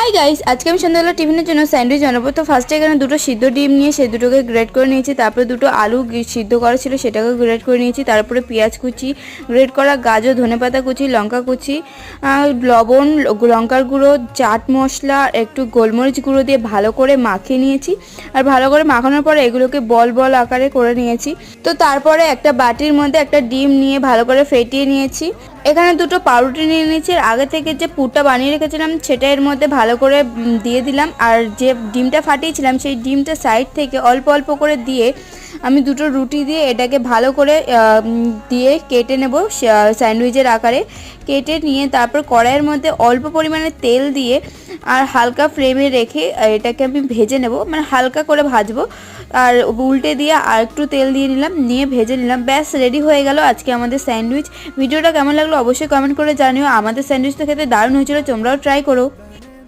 Hi guys, আজকে আমি সন্ধ্যাবেলা টিফিনের জন্য স্যান্ডউইচ বানাবো। তো ফার্স্টে এখানে দুটো সিদ্ধ ডিম নিয়ে সেই দুটোকে গ্রেট করে নিয়েছি। তারপরে দুটো আলু সিদ্ধ করা ছিল সেটাকে গ্রেট করে নিয়েছি। তারপরে পেঁয়াজ কুচি, গ্রেট করা গাজর, ধনেপাতা কুচি, লঙ্কা কুচি, লবণ, লঙ্কার গুঁড়ো, চাট মশলা, একটু গোলমরিচ গুঁড়ো দিয়ে ভালো করে মাখিয়ে নিয়েছি। আর ভালো করে মাখানোর পরে এগুলোকে বল বল আকারে করে নিয়েছি। তো তারপরে একটা বাটির মধ্যে একটা ডিম নিয়ে ভালো করে ফেটিয়ে নিয়েছি। এখানে দুটো পাউরুটি নিয়ে নিয়েছি। আর আগে থেকে যে পুরটা বানিয়ে রেখেছিলাম সেটা এর মধ্যে ভালো করে দিয়ে দিলাম। আর যে ডিমটা ফাটিয়েছিলাম সেই ডিমটা সাইড থেকে অল্প অল্প করে দিয়ে আমি দুটো রুটি দিয়ে এটাকে ভালো করে দিয়ে কেটে নেব স্যান্ডউইচের আকারে। কেটে নিয়ে তারপর কড়াইয়ের মধ্যে অল্প পরিমাণে তেল দিয়ে আর হালকা ফ্লেমে রেখে এটাকে আমি ভেজে নেব, মানে হালকা করে ভাজবো। আর উল্টে দিয়ে আর একটু তেল দিয়ে নিলাম, নিয়ে ভেজে নিলাম। ব্যাস রেডি হয়ে গেল আজকে আমাদের স্যান্ডউইচ। ভিডিওটা কেমন লাগলো অবশ্যই কমেন্ট করে জানিও। আমাদের স্যান্ডউইচটা খেতে দারুণ হয়েছিল, তোমরাও ট্রাই করো।